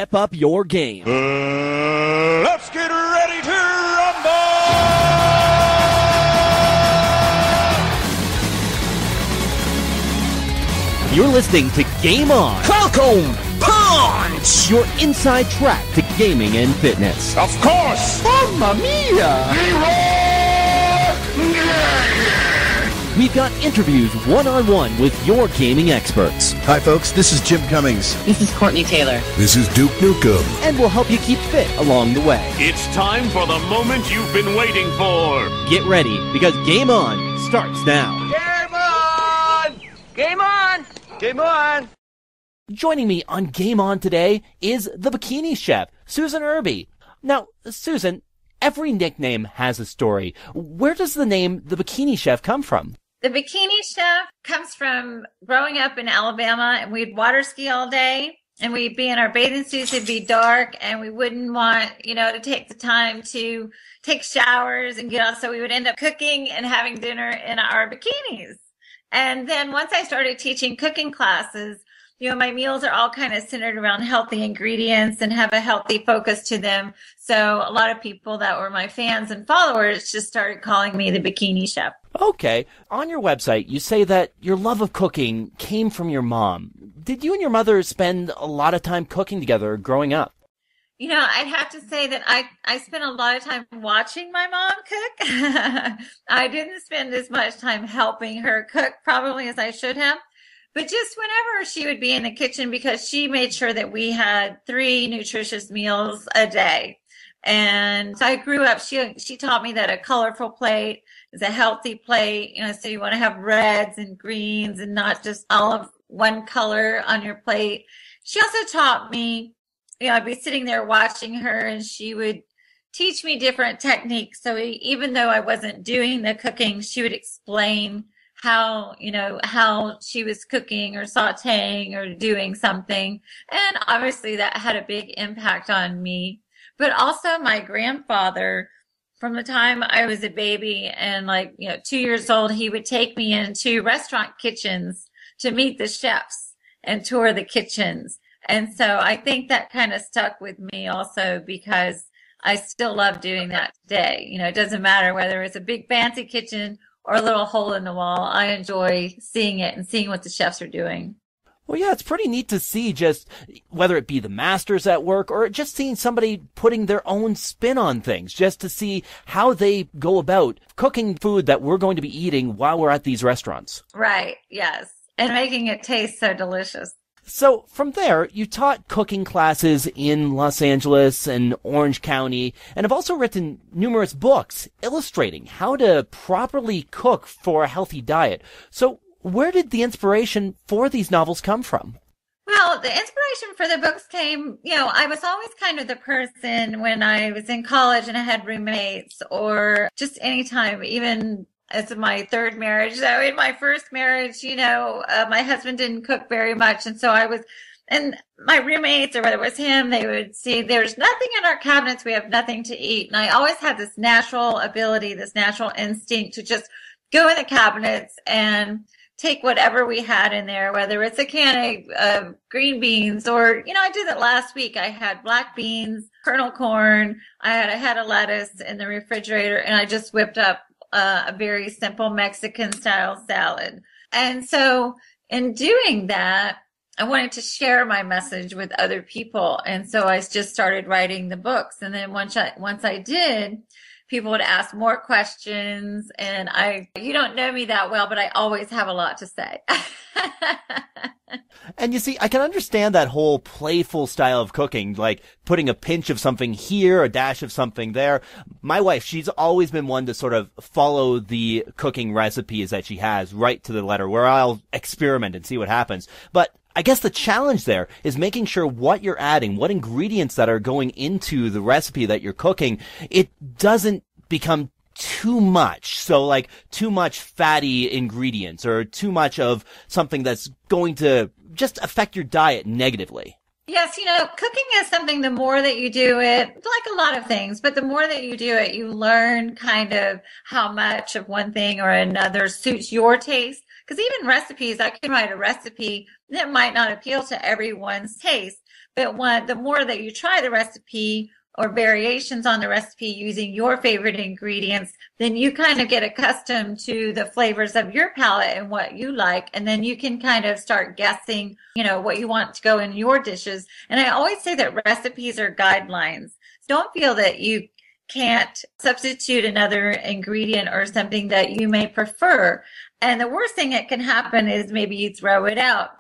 step up your game. Let's get ready to rumble! You're listening to Game On. Falcon Punch! Your inside track to gaming and fitness. Of course! Mamma mia! We've got interviews one-on-one with your gaming experts. Hi, folks. This is Jim Cummings. This is Courtney Taylor. This is Duke Nukem. And we'll help you keep fit along the way. It's time for the moment you've been waiting for. Get ready, because Game On starts now. Game on! Game on! Game on! Joining me on Game On today is the Bikini Chef, Susan Irby. Now, Susan, every nickname has a story. Where does the name the Bikini Chef come from? The Bikini Chef comes from growing up in Alabama, and we'd water ski all day, and we'd be in our bathing suits. It'd be dark, and we wouldn't want, to take the time to take showers and get out. So we would end up cooking and having dinner in our bikinis. And then once I started teaching cooking classes, my meals are all kind of centered around healthy ingredients and have a healthy focus to them. So a lot of people that were my fans and followers just started calling me the Bikini Chef. Okay. On your website, you say that your love of cooking came from your mom. Did you and your mother spend a lot of time cooking together growing up? I'd have to say that I spent a lot of time watching my mom cook. I didn't spend as much time helping her cook probably as I should have. But just whenever she would be in the kitchen, because she made sure that we had 3 nutritious meals a day. And so I grew up, she taught me that a colorful plate is a healthy plate. So you want to have reds and greens and not just all of one color on your plate. She also taught me, I'd be sitting there watching her and she would teach me different techniques. So even though I wasn't doing the cooking, she would explain how she was cooking or sauteing or doing something. And obviously that had a big impact on me. But also my grandfather, from the time I was a baby and 2 years old, he would take me into restaurant kitchens to meet the chefs and tour the kitchens. And so I think that kind of stuck with me also because I still love doing that today. It doesn't matter whether it's a big fancy kitchen or a little hole in the wall. I enjoy seeing it and seeing what the chefs are doing. Well, yeah, it's pretty neat to see just whether it be the masters at work or just seeing somebody putting their own spin on things, just to see how they go about cooking food that we're going to be eating while we're at these restaurants. Right, yes, and making it taste so delicious. So from there, you taught cooking classes in Los Angeles and Orange County, and have also written numerous books illustrating how to properly cook for a healthy diet. So where did the inspiration for these novels come from? Well, the inspiration for the books came, I was always kind of the person when I was in college and I had roommates or just anytime, even as my third marriage. So in my first marriage, my husband didn't cook very much. And so and my roommates or whether it was him, they would see there's nothing in our cabinets. We have nothing to eat. And I always had this natural ability, this natural instinct to just go in the cabinets and take whatever we had in there, whether it's a can of green beans or, I did it last week. I had black beans, kernel corn. I had a lettuce in the refrigerator and I just whipped up a very simple Mexican style salad. And so in doing that, I wanted to share my message with other people. And so I just started writing the books. And then once I did, people would ask more questions. And you don't know me that well, but I always have a lot to say. And you see, I can understand that whole playful style of cooking, like putting a pinch of something here, a dash of something there. My wife, she's always been one to sort of follow the cooking recipes that she has right to the letter, where I'll experiment and see what happens. But I guess the challenge there is making sure what you're adding, what ingredients that are going into the recipe that you're cooking, it doesn't become too much. So like too much fatty ingredients or too much of something that's going to just affect your diet negatively. Yes, cooking is something, the more that you do it, like a lot of things, but the more that you do it, you learn kind of how much of one thing or another suits your taste. Because even recipes, I can write a recipe that might not appeal to everyone's taste, but the more that you try the recipe or variations on the recipe using your favorite ingredients, then you kind of get accustomed to the flavors of your palate and what you like. And then you can kind of start guessing, what you want to go in your dishes. And I always say that recipes are guidelines. Don't feel that you can't substitute another ingredient or something that you may prefer. And the worst thing that can happen is maybe you throw it out.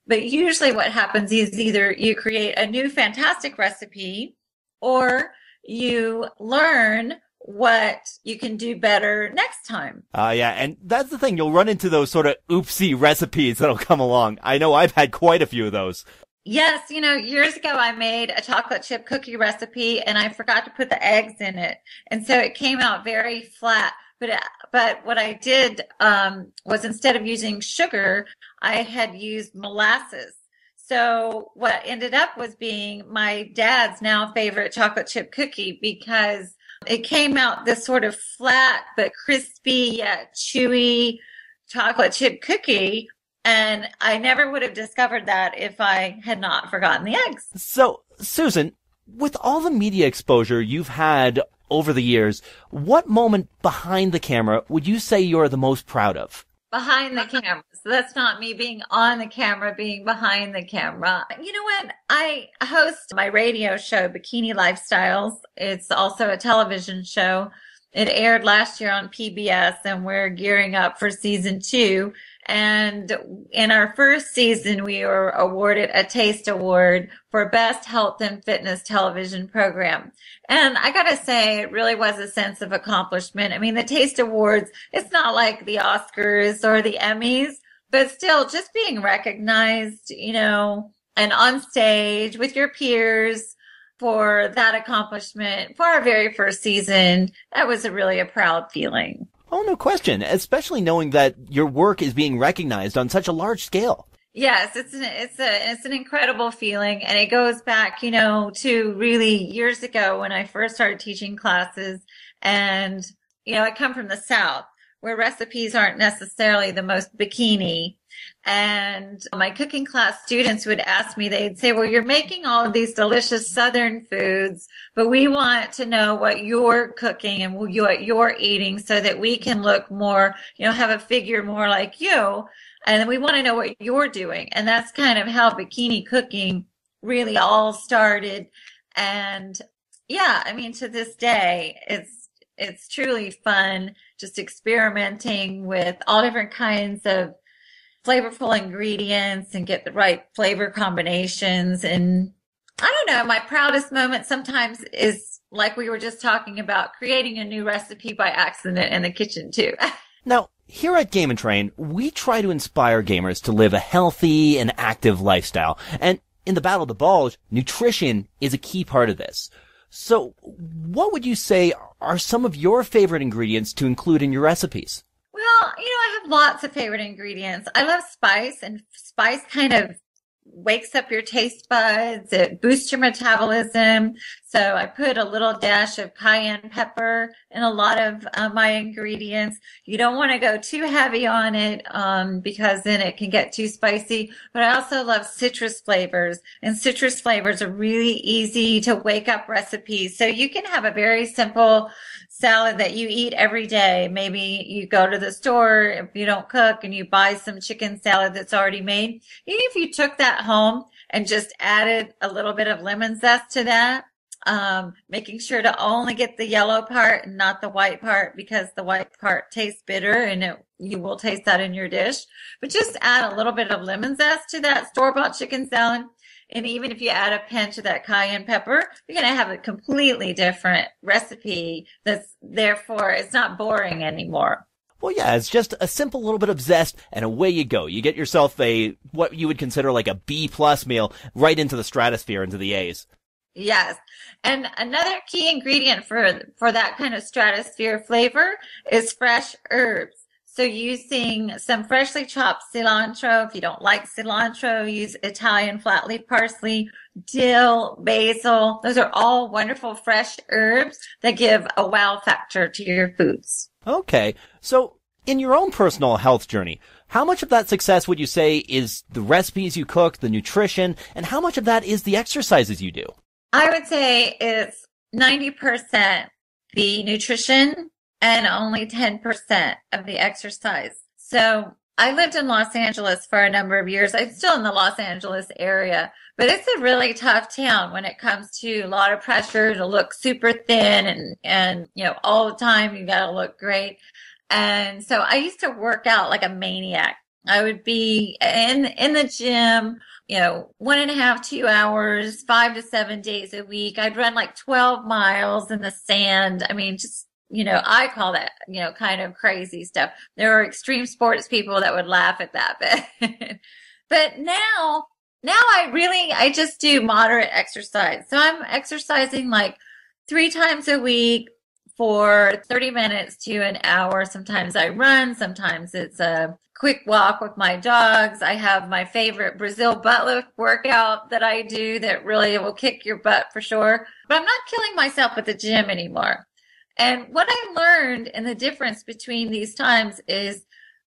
But usually what happens is either you create a new fantastic recipe, or you learn what you can do better next time. Yeah, and that's the thing. You'll run into those sort of oopsie recipes that'll come along. I know I've had quite a few of those. Yes, years ago I made a chocolate chip cookie recipe and I forgot to put the eggs in it. And so it came out very flat. But what I did was, instead of using sugar, I had used molasses. So what ended up was being my dad's now favorite chocolate chip cookie, because it came out this sort of flat but crispy yet chewy chocolate chip cookie. And I never would have discovered that if I had not forgotten the eggs. So, Susan, with all the media exposure you've had over the years, what moment behind the camera would you say you're the most proud of? Behind the camera. So that's not me being on the camera, being behind the camera. You know what? I host my radio show, Bikini Lifestyles. It's also a television show. It aired last year on PBS, and we're gearing up for season 2. And in our first season, we were awarded a Taste Award for Best Health and Fitness Television Program. And I gotta say, it really was a sense of accomplishment. I mean, the Taste Awards, it's not like the Oscars or the Emmys, but still just being recognized, and on stage with your peers for that accomplishment for our very first season, that was really a proud feeling. Oh, no question, especially knowing that your work is being recognized on such a large scale. Yes, it's an incredible feeling. And it goes back, to really years ago when I first started teaching classes. And, I come from the South, where recipes aren't necessarily the most bikini. And my cooking class students would ask me, they'd say, well, you're making all of these delicious Southern foods, but we want to know what you're cooking and what you're eating so that we can look more, have a figure more like you. And we want to know what you're doing. And that's kind of how bikini cooking really all started. And yeah, I mean, to this day, it's truly fun just experimenting with all different kinds of flavorful ingredients and get the right flavor combinations. And I don't know, my proudest moment sometimes is, like we were just talking about, creating a new recipe by accident in the kitchen too. Now, here at GameNTrain, we try to inspire gamers to live a healthy and active lifestyle. And in the Battle of the Bulge, nutrition is a key part of this. So what would you say are some of your favorite ingredients to include in your recipes? Well, I have lots of favorite ingredients. I love spice, and spice kind of wakes up your taste buds. It boosts your metabolism. So I put a little dash of cayenne pepper in a lot of my ingredients. You don't want to go too heavy on it because then it can get too spicy. But I also love citrus flavors, and citrus flavors are really easy to wake up recipes. So you can have a very simple salad that you eat every day. Maybe you go to the store if you don't cook and you buy some chicken salad that's already made. Even if you took that home and just added a little bit of lemon zest to that, making sure to only get the yellow part and not the white part, because the white part tastes bitter and you will taste that in your dish. But just add a little bit of lemon zest to that store-bought chicken salad. And even if you add a pinch of that cayenne pepper, you're going to have a completely different recipe therefore it's not boring anymore. Well, yeah, it's just a simple little bit of zest, and away you go. You get yourself what you would consider like a B+ meal right into the stratosphere, into the A's. Yes. And another key ingredient for that kind of stratosphere flavor is fresh herbs. So using some freshly chopped cilantro. If you don't like cilantro, use Italian flat leaf parsley, dill, basil. Those are all wonderful fresh herbs that give a wow factor to your foods. Okay. So in your own personal health journey, how much of that success would you say is the recipes you cook, the nutrition, and how much of that is the exercises you do? I would say it's 90% the nutrition and only 10% of the exercise. So I lived in Los Angeles for a number of years. I'm still in the Los Angeles area, but it's a really tough town when it comes to a lot of pressure to look super thin and all the time you got to look great. And so I used to work out like a maniac. I would be in the gym, 1.5, 2 hours, 5 to 7 days a week. I'd run like 12 miles in the sand. I mean, just, I call that, kind of crazy stuff. There were extreme sports people that would laugh at that. But now I just do moderate exercise. So I'm exercising like 3 times a week for 30 minutes to an hour. Sometimes I run. Sometimes it's a quick walk with my dogs. I have my favorite Brazil butt lift workout that I do that really will kick your butt for sure. But I'm not killing myself at the gym anymore. And what I learned in the difference between these times is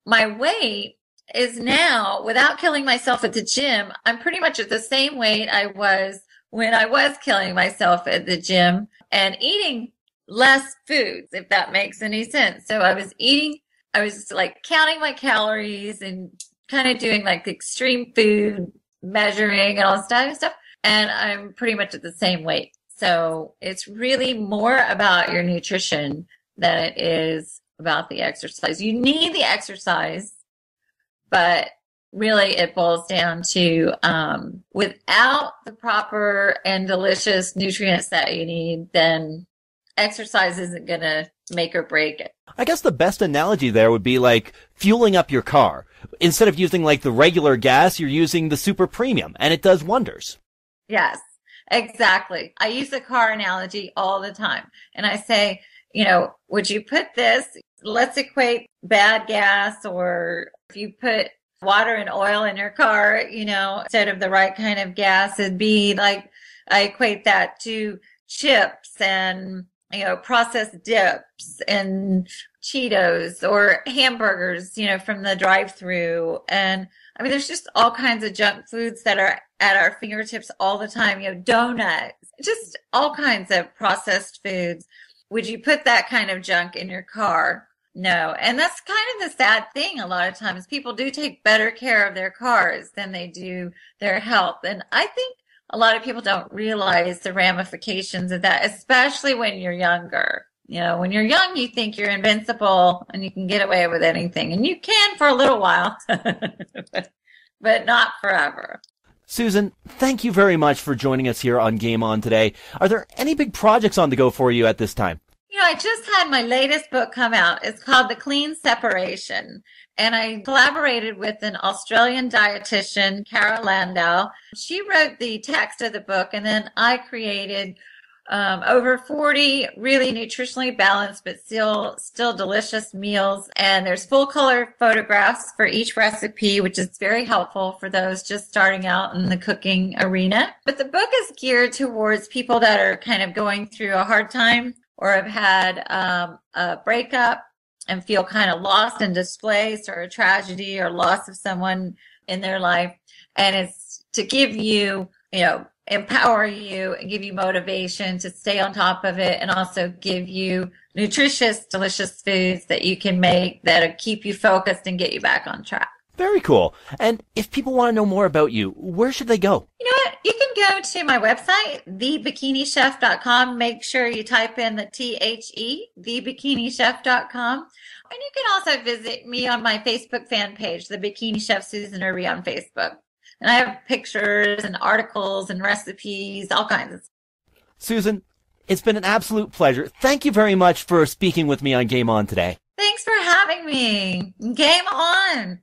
my weight is now, without killing myself at the gym, I'm pretty much at the same weight I was when I was killing myself at the gym and eating less foods, if that makes any sense. So I was like counting my calories and kind of doing like extreme food measuring and all this stuff. And I'm pretty much at the same weight. So it's really more about your nutrition than it is about the exercise. You need the exercise, but really it boils down to without the proper and delicious nutrients that you need, then exercise isn't going to make or break it. I guess the best analogy there would be like fueling up your car. Instead of using like the regular gas, you're using the super premium, and it does wonders. Yes, exactly. I use the car analogy all the time. And I say, would you put this, let's equate bad gas, or if you put water and oil in your car, instead of the right kind of gas, it'd be like, I equate that to chips and processed dips and Cheetos or hamburgers, from the drive-through. And I mean, there's just all kinds of junk foods that are at our fingertips all the time, donuts, just all kinds of processed foods. Would you put that kind of junk in your car? No. And that's kind of the sad thing. A lot of times people do take better care of their cars than they do their health. And I think a lot of people don't realize the ramifications of that, especially when you're younger. When you're young, you think you're invincible and you can get away with anything. And you can for a little while, but not forever. Susan, thank you very much for joining us here on Game On today. Are there any big projects on the go for you at this time? I just had my latest book come out. It's called The Clean Separation. And I collaborated with an Australian dietitian, Cara Landau. She wrote the text of the book, and then I created over 40 really nutritionally balanced but still delicious meals. And there's full color photographs for each recipe, which is very helpful for those just starting out in the cooking arena. But the book is geared towards people that are kind of going through a hard time or have had a breakup and feel kind of lost and displaced, or a tragedy or loss of someone in their life. And it's to give you, empower you and give you motivation to stay on top of it, and also give you nutritious, delicious foods that you can make that'll keep you focused and get you back on track. Very cool. And if people want to know more about you, where should they go? You know what? You can go to my website, theBikiniChef.com. Make sure you type in the THE, theBikiniChef.com. And you can also visit me on my Facebook fan page, The Bikini Chef Susan Irby on Facebook. And I have pictures and articles and recipes, all kinds of stuff. Susan, it's been an absolute pleasure. Thank you very much for speaking with me on Game On today. Thanks for having me. Game on.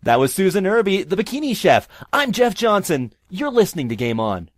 That was Susan Irby, the Bikini Chef. I'm Jeff Johnson. You're listening to Game On.